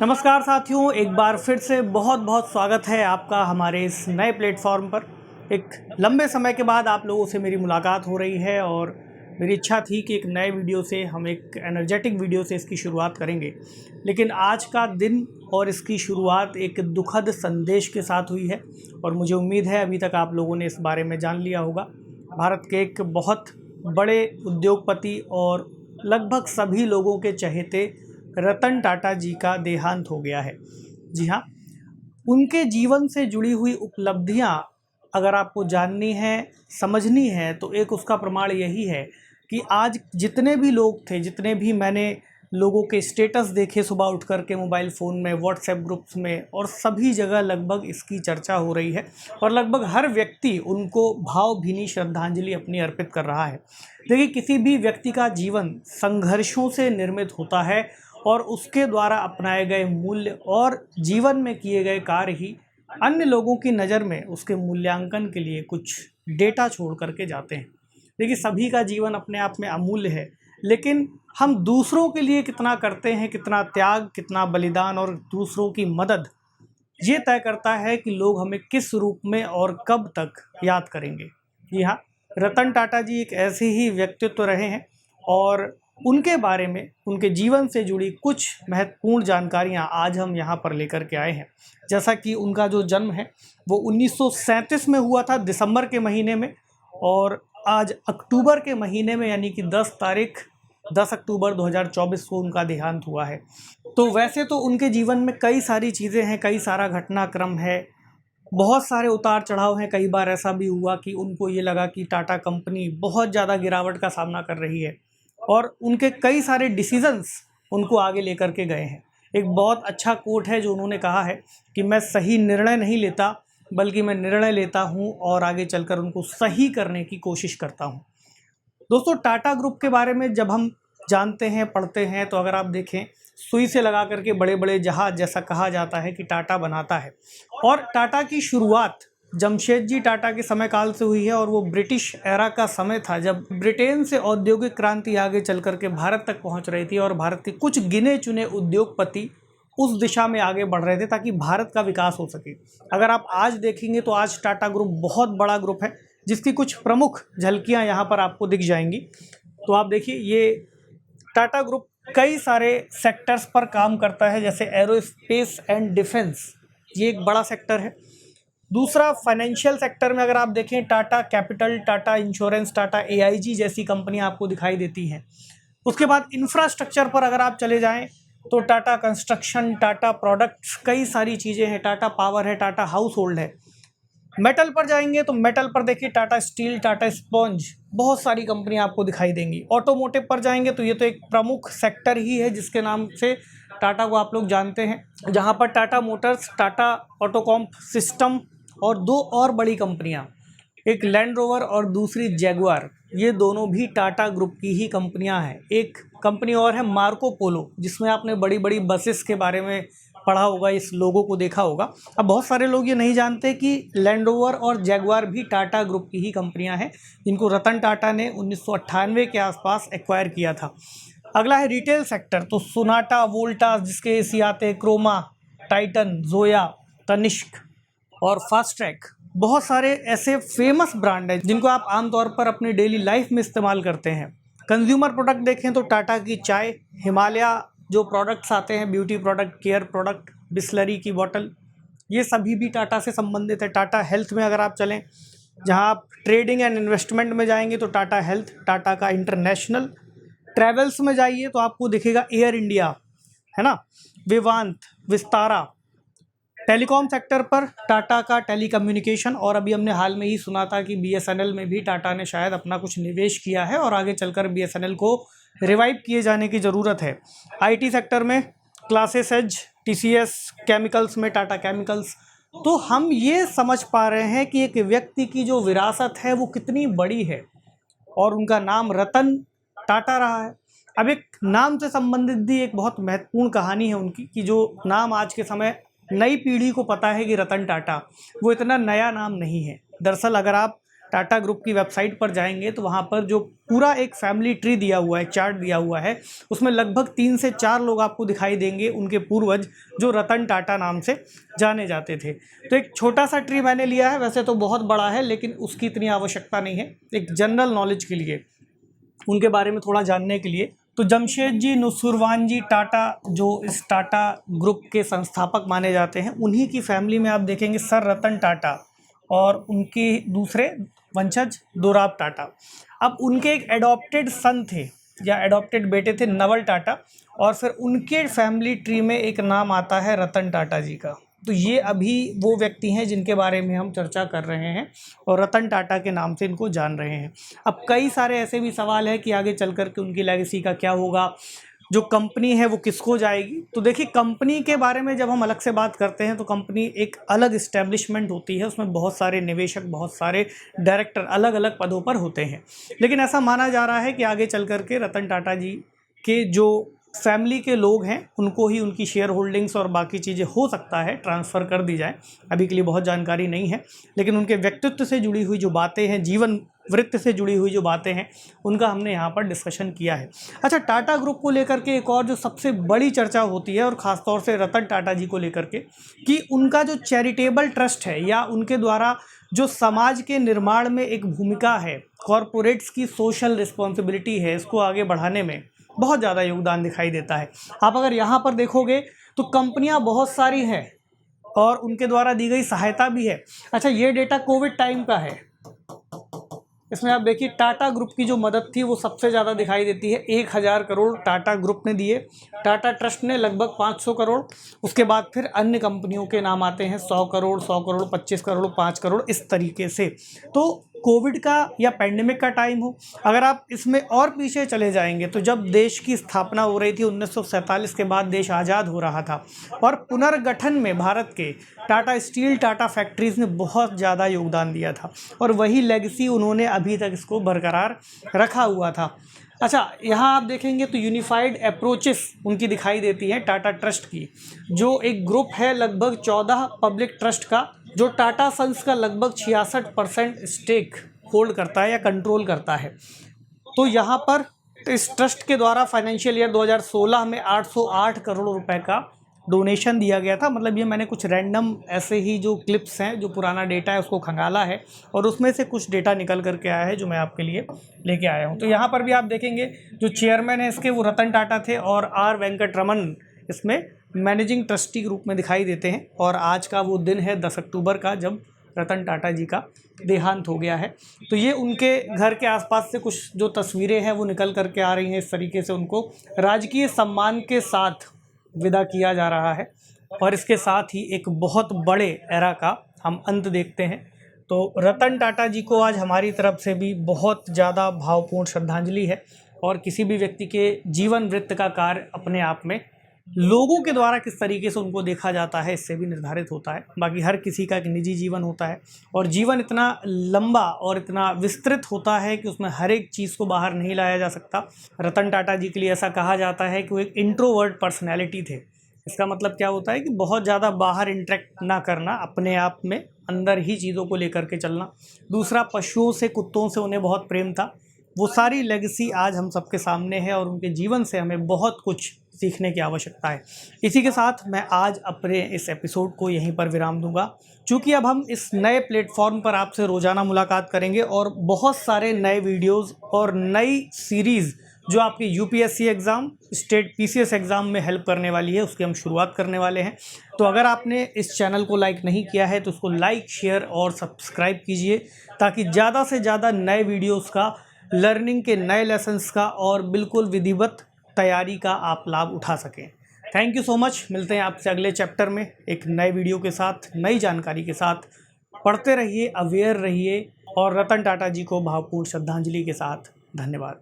नमस्कार साथियों, एक बार फिर से बहुत बहुत स्वागत है आपका हमारे इस नए प्लेटफॉर्म पर। एक लंबे समय के बाद आप लोगों से मेरी मुलाकात हो रही है और मेरी इच्छा थी कि एक नए वीडियो से हम एक एनर्जेटिक वीडियो से इसकी शुरुआत करेंगे। लेकिन आज का दिन और इसकी शुरुआत एक दुखद संदेश के साथ हुई है और मुझे उम्मीद है अभी तक आप लोगों ने इस बारे में जान लिया होगा। भारत के एक बहुत बड़े उद्योगपति और लगभग सभी लोगों के चहेते रतन टाटा जी का देहांत हो गया है। जी हाँ, उनके जीवन से जुड़ी हुई उपलब्धियां अगर आपको जाननी है, समझनी है, तो एक उसका प्रमाण यही है कि आज जितने भी लोग थे, जितने भी मैंने लोगों के स्टेटस देखे सुबह उठ कर के मोबाइल फ़ोन में, व्हाट्सएप ग्रुप्स में, और सभी जगह लगभग इसकी चर्चा हो रही है और लगभग हर व्यक्ति उनको भावभीनी श्रद्धांजलि अपनी अर्पित कर रहा है। देखिए, किसी भी व्यक्ति का जीवन संघर्षों से निर्मित होता है और उसके द्वारा अपनाए गए मूल्य और जीवन में किए गए कार्य ही अन्य लोगों की नज़र में उसके मूल्यांकन के लिए कुछ डेटा छोड़ करके जाते हैं। देखिए, सभी का जीवन अपने आप में अमूल्य है, लेकिन हम दूसरों के लिए कितना करते हैं, कितना त्याग, कितना बलिदान और दूसरों की मदद, ये तय करता है कि लोग हमें किस रूप में और कब तक याद करेंगे। जी हाँ, रतन टाटा जी एक ऐसे ही व्यक्तित्व रहे हैं और उनके बारे में, उनके जीवन से जुड़ी कुछ महत्वपूर्ण जानकारियाँ आज हम यहाँ पर लेकर के आए हैं। जैसा कि उनका जो जन्म है वो 1937 में हुआ था, दिसंबर के महीने में, और आज अक्टूबर के महीने में यानी कि 10 अक्टूबर 2024 को उनका देहांत हुआ है। तो वैसे तो उनके जीवन में कई सारी चीज़ें हैं, कई सारा घटनाक्रम है, बहुत सारे उतार चढ़ाव हैं। कई बार ऐसा भी हुआ कि उनको ये लगा कि टाटा कंपनी बहुत ज़्यादा गिरावट का सामना कर रही है और उनके कई सारे डिसीजंस उनको आगे लेकर के गए हैं। एक बहुत अच्छा कोट है जो उन्होंने कहा है कि मैं सही निर्णय नहीं लेता, बल्कि मैं निर्णय लेता हूं और आगे चलकर उनको सही करने की कोशिश करता हूं। दोस्तों, टाटा ग्रुप के बारे में जब हम जानते हैं, पढ़ते हैं, तो अगर आप देखें, सुई से लगा करके बड़े बड़े जहाज जैसा कहा जाता है कि टाटा बनाता है। और टाटा की शुरुआत जमशेदजी टाटा के समय काल से हुई है और वो ब्रिटिश एरा का समय था जब ब्रिटेन से औद्योगिक क्रांति आगे चल करके भारत तक पहुंच रही थी और भारत के कुछ गिने चुने उद्योगपति उस दिशा में आगे बढ़ रहे थे ताकि भारत का विकास हो सके। अगर आप आज देखेंगे तो आज टाटा ग्रुप बहुत बड़ा ग्रुप है जिसकी कुछ प्रमुख झलकियां यहाँ पर आपको दिख जाएंगी। तो आप देखिए, ये टाटा ग्रुप कई सारे सेक्टर्स पर काम करता है, जैसे एरोस्पेस एंड डिफेंस, ये एक बड़ा सेक्टर है। दूसरा, फाइनेंशियल सेक्टर में अगर आप देखें, Tata capital, Tata insurance, Tata AIG जैसी कंपनियां आपको दिखाई देती हैं। उसके बाद इंफ्रास्ट्रक्चर पर अगर आप चले जाएं तो टाटा कंस्ट्रक्शन, टाटा प्रोडक्ट्स, कई सारी चीज़ें हैं, टाटा पावर है, टाटा हाउस होल्ड है। मेटल पर जाएंगे तो मेटल पर देखिए टाटा स्टील, टाटा स्पॉन्ज, बहुत सारी कंपनियां आपको दिखाई देंगी। ऑटोमोटिव पर जाएंगे तो ये तो एक प्रमुख सेक्टर ही है जिसके नाम से टाटा को आप लोग जानते हैं, जहां पर टाटा मोटर्स, टाटा ऑटोकॉम्प सिस्टम और दो और बड़ी कंपनियां, एक लैंड रोवर और दूसरी जैगुआर, ये दोनों भी टाटा ग्रुप की ही कंपनियां हैं। एक कंपनी और है मार्को पोलो, जिसमें आपने बड़ी बड़ी बसेस के बारे में पढ़ा होगा, इस लोगों को देखा होगा। अब बहुत सारे लोग ये नहीं जानते कि लैंड रोवर और जैगुआर भी टाटा ग्रुप की ही कंपनियां हैं जिनको रतन टाटा ने 1998 के आसपास एक्वायर किया था। अगला है रिटेल सेक्टर, तो सोनाटा, वोल्टास जिसके एसी आते हैं, क्रोमा, टाइटन, जोया, तनिष्क और फास्ट ट्रैक, बहुत सारे ऐसे फेमस ब्रांड हैं जिनको आप आमतौर पर अपनी डेली लाइफ में इस्तेमाल करते हैं। कंज्यूमर प्रोडक्ट देखें तो टाटा की चाय, हिमालय जो प्रोडक्ट्स आते हैं, beauty product, care product, Bisleri की बोतल, ये सभी भी टाटा से संबंधित है। टाटा हेल्थ में अगर आप चलें, जहां आप ट्रेडिंग एंड इन्वेस्टमेंट में जाएंगे तो टाटा हेल्थ, टाटा का इंटरनेशनल। ट्रैवल्स में जाइए तो आपको दिखेगा एयर इंडिया, है ना, विवांत, विस्तारा। टेलीकॉम सेक्टर पर टाटा का टेलीकम्युनिकेशन, और अभी हमने हाल में ही सुना था कि बीएसएनएल में भी टाटा ने शायद अपना कुछ निवेश किया है और आगे चलकर बीएसएनएल को रिवाइव किए जाने की ज़रूरत है। आईटी सेक्टर में क्लासेस एज, टीसीएस, केमिकल्स में टाटा केमिकल्स। तो हम ये समझ पा रहे हैं कि एक व्यक्ति की जो विरासत है वो कितनी बड़ी है और उनका नाम रतन टाटा रहा है। अब एक नाम से संबंधित भी एक बहुत महत्वपूर्ण कहानी है उनकी, कि जो नाम आज के समय नई पीढ़ी को पता है कि रतन टाटा, वो इतना नया नाम नहीं है। दरअसल अगर आप टाटा ग्रुप की वेबसाइट पर जाएंगे तो वहाँ पर जो पूरा एक फैमिली ट्री दिया हुआ है, चार्ट दिया हुआ है, उसमें लगभग 3 से 4 लोग आपको दिखाई देंगे, उनके पूर्वज जो रतन टाटा नाम से जाने जाते थे। तो एक छोटा सा ट्री मैंने लिया है, वैसे तो बहुत बड़ा है लेकिन उसकी इतनी आवश्यकता नहीं है, एक जनरल नॉलेज के लिए, उनके बारे में थोड़ा जानने के लिए। तो जमशेदजी नुसुरवानजी टाटा जो इस टाटा ग्रुप के संस्थापक माने जाते हैं, उन्हीं की फैमिली में आप देखेंगे सर रतन टाटा और उनके दूसरे वंशज दोराब टाटा। अब उनके एक एडॉप्टेड सन थे या एडॉप्टेड बेटे थे नवल टाटा, और फिर उनके फैमिली ट्री में एक नाम आता है रतन टाटा जी का। तो ये अभी वो व्यक्ति हैं जिनके बारे में हम चर्चा कर रहे हैं और रतन टाटा के नाम से इनको जान रहे हैं। अब कई सारे ऐसे भी सवाल है कि आगे चल कर के उनकी लेगेसी का क्या होगा, जो कंपनी है वो किसको जाएगी। तो देखिए, कंपनी के बारे में जब हम अलग से बात करते हैं तो कंपनी एक अलग इस्टेब्लिशमेंट होती है, उसमें बहुत सारे निवेशक, बहुत सारे डायरेक्टर अलग अलग पदों पर होते हैं। लेकिन ऐसा माना जा रहा है कि आगे चल कर के रतन टाटा जी के जो फैमिली के लोग हैं उनको ही उनकी शेयर होल्डिंग्स और बाकी चीज़ें हो सकता है ट्रांसफ़र कर दी जाए। अभी के लिए बहुत जानकारी नहीं है, लेकिन उनके व्यक्तित्व से जुड़ी हुई जो बातें हैं, जीवन वृत्त से जुड़ी हुई जो बातें हैं, उनका हमने यहाँ पर डिस्कशन किया है। अच्छा, टाटा ग्रुप को लेकर के एक और जो सबसे बड़ी चर्चा होती है, और ख़ासतौर से रतन टाटा जी को लेकर के, कि उनका जो चैरिटेबल ट्रस्ट है या उनके द्वारा जो समाज के निर्माण में एक भूमिका है, कॉरपोरेट्स की सोशल रिस्पॉन्सिबिलिटी है, इसको आगे बढ़ाने में बहुत ज़्यादा योगदान दिखाई देता है। आप अगर यहाँ पर देखोगे तो कंपनियाँ बहुत सारी हैं और उनके द्वारा दी गई सहायता भी है। अच्छा, ये डेटा कोविड टाइम का है, इसमें आप देखिए टाटा ग्रुप की जो मदद थी वो सबसे ज़्यादा दिखाई देती है। 1000 करोड़ टाटा ग्रुप ने दिए, टाटा ट्रस्ट ने लगभग 500 करोड़, उसके बाद फिर अन्य कंपनियों के नाम आते हैं 100 करोड़, 100 करोड़, 25 करोड़, 5 करोड़, इस तरीके से। तो कोविड का या पैंडेमिक का टाइम हो, अगर आप इसमें और पीछे चले जाएंगे तो जब देश की स्थापना हो रही थी 1947 के बाद, देश आज़ाद हो रहा था, और पुनर्गठन में भारत के टाटा स्टील, टाटा फैक्ट्रीज़ ने बहुत ज़्यादा योगदान दिया था, और वही लेगेसी उन्होंने अभी तक इसको बरकरार रखा हुआ था। अच्छा, यहाँ आप देखेंगे तो यूनिफाइड अप्रोचेस उनकी दिखाई देती हैं टाटा ट्रस्ट की, जो एक ग्रुप है लगभग 14 पब्लिक ट्रस्ट का, जो टाटा सन्स का लगभग 66% स्टेक होल्ड करता है या कंट्रोल करता है। तो यहाँ पर इस ट्रस्ट के द्वारा फाइनेंशियल ईयर 2016 में 808 करोड़ रुपए का डोनेशन दिया गया था। मतलब ये मैंने कुछ रैंडम ऐसे ही जो क्लिप्स हैं, जो पुराना डेटा है उसको खंगाला है, और उसमें से कुछ डेटा निकल करके आया है जो मैं आपके लिए लेके आया हूँ। तो यहाँ पर भी आप देखेंगे जो चेयरमैन है इसके, वो रतन टाटा थे, और आर वेंकटरमन इसमें मैनेजिंग ट्रस्टी के रूप में दिखाई देते हैं। और आज का वो दिन है 10 अक्टूबर का, जब रतन टाटा जी का देहांत हो गया है। तो ये उनके घर के आसपास से कुछ जो तस्वीरें हैं वो निकल करके आ रही हैं। इस तरीके से उनको राजकीय सम्मान के साथ विदा किया जा रहा है, और इसके साथ ही एक बहुत बड़े एरा का हम अंत देखते हैं। तो रतन टाटा जी को आज हमारी तरफ से भी बहुत ज़्यादा भावपूर्ण श्रद्धांजलि है, और किसी भी व्यक्ति के जीवन वृत्त का कार्य अपने आप में लोगों के द्वारा किस तरीके से उनको देखा जाता है इससे भी निर्धारित होता है। बाकी हर किसी का एक निजी जीवन होता है, और जीवन इतना लंबा और इतना विस्तृत होता है कि उसमें हर एक चीज़ को बाहर नहीं लाया जा सकता। रतन टाटा जी के लिए ऐसा कहा जाता है कि वो एक इंट्रोवर्ट पर्सनैलिटी थे। इसका मतलब क्या होता है कि बहुत ज़्यादा बाहर इंटरेक्ट ना करना, अपने आप में अंदर ही चीज़ों को लेकर के चलना। दूसरा, पशुओं से, कुत्तों से उन्हें बहुत प्रेम था। वो सारी लेगेसी आज हम सबके सामने है, और उनके जीवन से हमें बहुत कुछ सीखने की आवश्यकता है। इसी के साथ मैं आज अपने इस एपिसोड को यहीं पर विराम दूंगा, क्योंकि अब हम इस नए प्लेटफॉर्म पर आपसे रोज़ाना मुलाकात करेंगे, और बहुत सारे नए वीडियोस और नई सीरीज़ जो आपकी UPSC exam, state PCS exam में हेल्प करने वाली है, उसकी हम शुरुआत करने वाले हैं। तो अगर आपने इस चैनल को लाइक नहीं किया है तो उसको लाइक, शेयर और सब्सक्राइब कीजिए, ताकि ज़्यादा से ज़्यादा नए वीडियोज़ का, लर्निंग के नए लेसन्स का और बिल्कुल विधिवत तैयारी का आप लाभ उठा सकें। Thank you so much. मिलते हैं आपसे अगले चैप्टर में एक नए वीडियो के साथ, नई जानकारी के साथ। पढ़ते रहिए, अवेयर रहिए, और रतन टाटा जी को भावपूर्ण श्रद्धांजलि के साथ धन्यवाद।